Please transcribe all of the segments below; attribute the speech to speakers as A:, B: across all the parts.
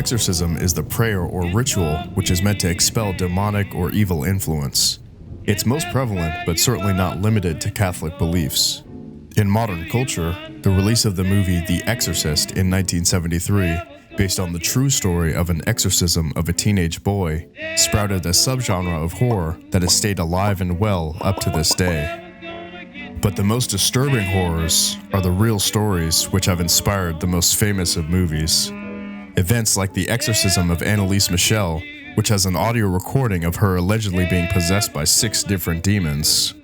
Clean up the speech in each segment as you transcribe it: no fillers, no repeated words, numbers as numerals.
A: exorcism is the prayer or ritual which is meant to expel demonic or evil influence. It's most prevalent, but certainly not limited to Catholic beliefs. In modern culture, the release of the movie The Exorcist in 1973, based on the true story of an exorcism of a teenage boy, sprouted a subgenre of horror that has stayed alive and well up to this day. But the most disturbing horrors are the real stories which have inspired the most famous of movies. Events like the exorcism of Annalise Michel, which has an audio recording of her allegedly being possessed by 6 different demons.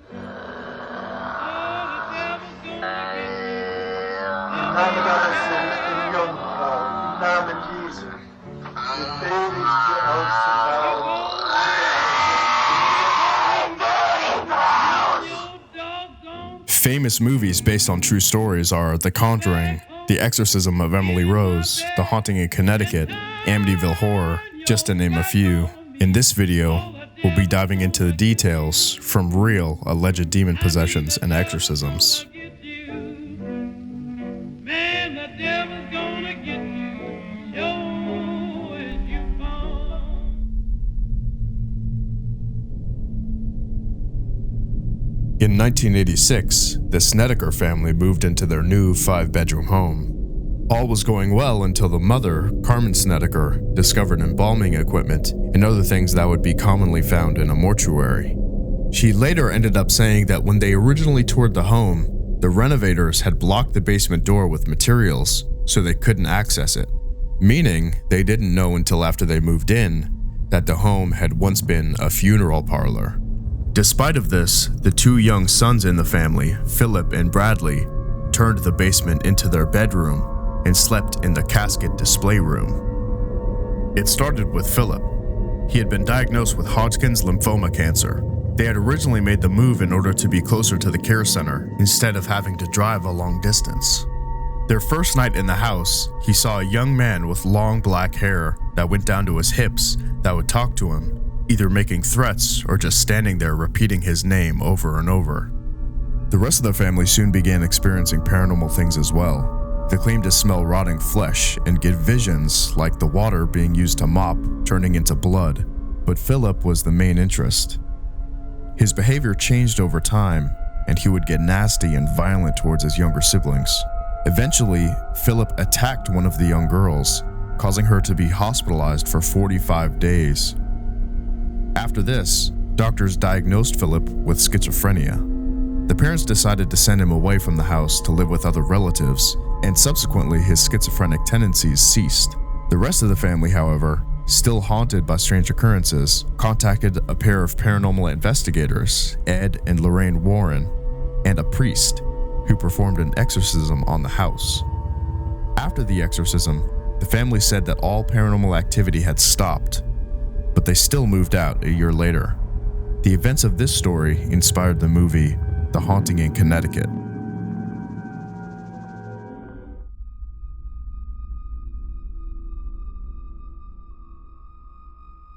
A: Famous movies based on true stories are The Conjuring, The Exorcism of Emily Rose, The Haunting in Connecticut, Amityville Horror, just to name a few. In this video, we'll be diving into the details from real alleged demon possessions and exorcisms. In 1986, the Snedeker family moved into their new 5-bedroom home. All was going well until the mother, Carmen Snedeker, discovered embalming equipment and other things that would be commonly found in a mortuary. She later ended up saying that when they originally toured the home, the renovators had blocked the basement door with materials so they couldn't access it, meaning they didn't know until after they moved in that the home had once been a funeral parlor. Despite of this, the 2 young sons in the family, Philip and Bradley, turned the basement into their bedroom and slept in the casket display room. It started with Philip. He had been diagnosed with Hodgkin's lymphoma cancer. They had originally made the move in order to be closer to the care center instead of having to drive a long distance. Their first night in the house, he saw a young man with long black hair that went down to his hips that would talk to him, either making threats or just standing there repeating his name over and over. The rest of the family soon began experiencing paranormal things as well. They claimed to smell rotting flesh and get visions like the water being used to mop turning into blood, but Philip was the main interest. His behavior changed over time, and he would get nasty and violent towards his younger siblings. Eventually, Philip attacked one of the young girls, causing her to be hospitalized for 45 days. After this, doctors diagnosed Philip with schizophrenia. The parents decided to send him away from the house to live with other relatives, and subsequently his schizophrenic tendencies ceased. The rest of the family, however, still haunted by strange occurrences, contacted a pair of paranormal investigators, Ed and Lorraine Warren, and a priest, who performed an exorcism on the house. After the exorcism, the family said that all paranormal activity had stopped, but they still moved out a year later. The events of this story inspired the movie The Haunting in Connecticut.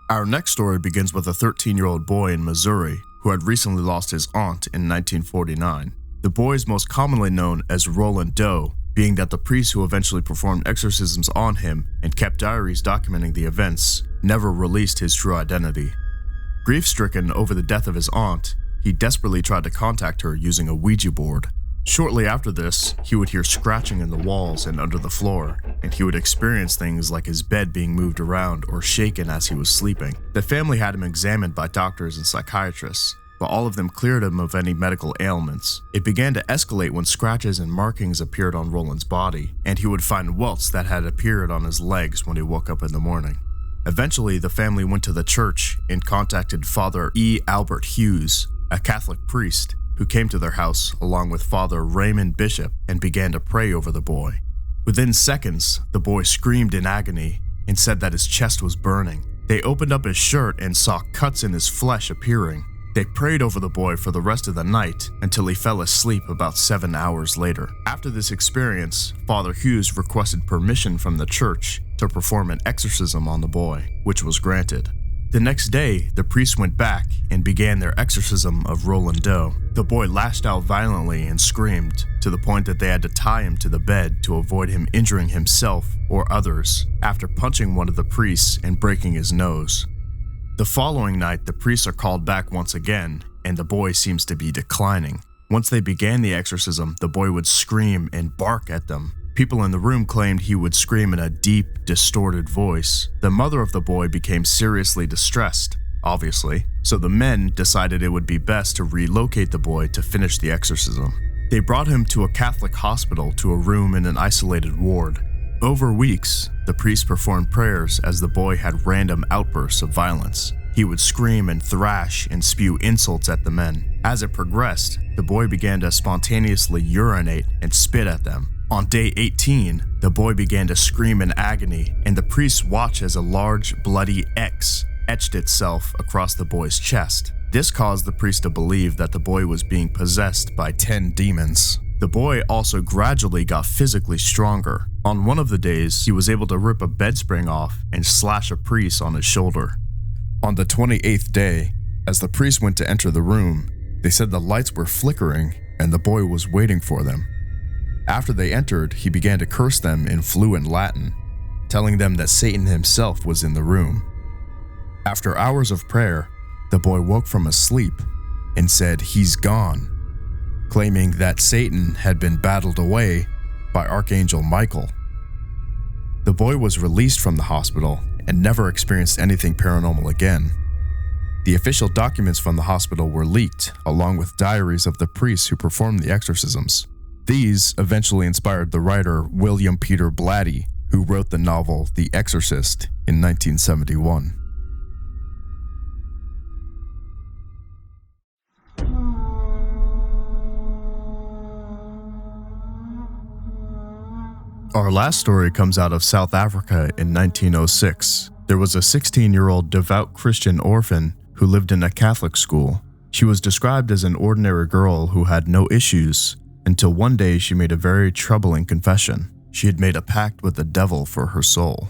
A: Our next story begins with a 13-year-old boy in Missouri who had recently lost his aunt in 1949. The boy is most commonly known as Roland Doe, being that the priest who eventually performed exorcisms on him and kept diaries documenting the events never released his true identity. Grief-stricken over the death of his aunt, he desperately tried to contact her using a Ouija board. Shortly after this, he would hear scratching in the walls and under the floor, and he would experience things like his bed being moved around or shaken as he was sleeping. The family had him examined by doctors and psychiatrists, but all of them cleared him of any medical ailments. It began to escalate when scratches and markings appeared on Roland's body, and he would find welts that had appeared on his legs when he woke up in the morning. Eventually, the family went to the church and contacted Father E. Albert Hughes, a Catholic priest, who came to their house along with Father Raymond Bishop and began to pray over the boy. Within seconds, the boy screamed in agony and said that his chest was burning. They opened up his shirt and saw cuts in his flesh appearing. They prayed over the boy for the rest of the night until he fell asleep about 7 hours later. After this experience, Father Hughes requested permission from the church to perform an exorcism on the boy, which was granted. The next day, the priests went back and began their exorcism of Roland Doe. The boy lashed out violently and screamed, to the point that they had to tie him to the bed to avoid him injuring himself or others after punching one of the priests and breaking his nose. The following night, the priests are called back once again, and the boy seems to be declining. Once they began the exorcism, the boy would scream and bark at them. People in the room claimed he would scream in a deep, distorted voice. The mother of the boy became seriously distressed, obviously, so the men decided it would be best to relocate the boy to finish the exorcism. They brought him to a Catholic hospital to a room in an isolated ward. Over weeks, the priest performed prayers as the boy had random outbursts of violence. He would scream and thrash and spew insults at the men. As it progressed, the boy began to spontaneously urinate and spit at them. On day 18, the boy began to scream in agony, and the priests watched as a large, bloody X etched itself across the boy's chest. This caused the priest to believe that the boy was being possessed by 10 demons. The boy also gradually got physically stronger. On one of the days, he was able to rip a bed spring off and slash a priest on his shoulder. On the 28th day, as the priest went to enter the room, they said the lights were flickering and the boy was waiting for them. After they entered, he began to curse them in fluent Latin, telling them that Satan himself was in the room. After hours of prayer, the boy woke from a sleep and said he's gone, claiming that Satan had been battled away by Archangel Michael. The boy was released from the hospital and never experienced anything paranormal again. The official documents from the hospital were leaked, along with diaries of the priests who performed the exorcisms. These eventually inspired the writer William Peter Blatty, who wrote the novel The Exorcist in 1971. Our last story comes out of South Africa in 1906. There was a 16-year-old devout Christian orphan who lived in a Catholic school. She was described as an ordinary girl who had no issues, until one day she made a very troubling confession. She had made a pact with the devil for her soul.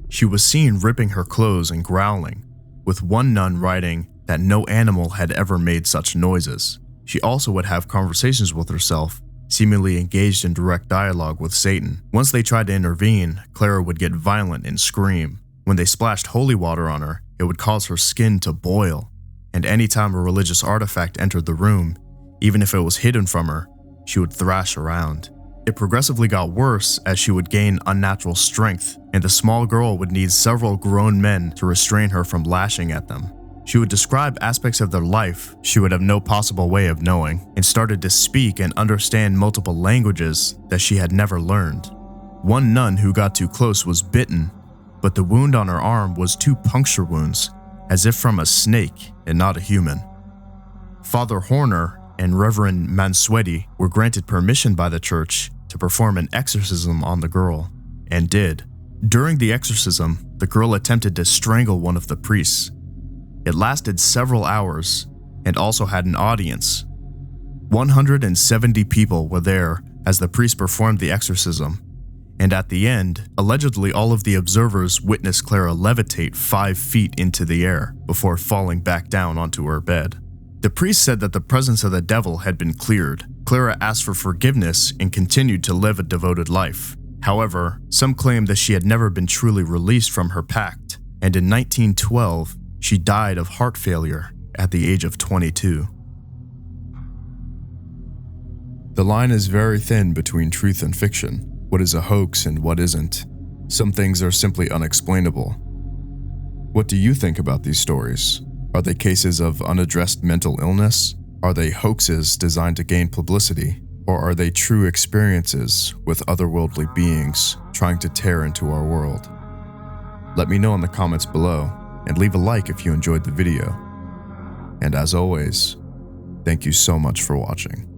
A: She was seen ripping her clothes and growling, with one nun writing that no animal had ever made such noises. She also would have conversations with herself, seemingly engaged in direct dialogue with Satan. Once they tried to intervene, Clara would get violent and scream. When they splashed holy water on her, it would cause her skin to boil, and anytime a religious artifact entered the room, even if it was hidden from her, she would thrash around. It progressively got worse as she would gain unnatural strength, and the small girl would need several grown men to restrain her from lashing at them. She would describe aspects of their life she would have no possible way of knowing, and started to speak and understand multiple languages that she had never learned. One nun who got too close was bitten, but the wound on her arm was 2 puncture wounds, as if from a snake and not a human. Father Horner and Reverend Mansueti were granted permission by the church to perform an exorcism on the girl, and did. During the exorcism, the girl attempted to strangle one of the priests. It lasted several hours and also had an audience. 170 people were there as the priest performed the exorcism, and at the end, allegedly all of the observers witnessed Clara levitate 5 feet into the air before falling back down onto her bed. The priest said that the presence of the devil had been cleared. Clara asked for forgiveness and continued to live a devoted life. However, some claim that she had never been truly released from her pact, and in 1912, she died of heart failure at the age of 22. The line is very thin between truth and fiction. What is a hoax and what isn't? Some things are simply unexplainable. What do you think about these stories? Are they cases of unaddressed mental illness? Are they hoaxes designed to gain publicity? Or are they true experiences with otherworldly beings trying to tear into our world? Let me know in the comments below, and leave a like if you enjoyed the video. And as always, thank you so much for watching.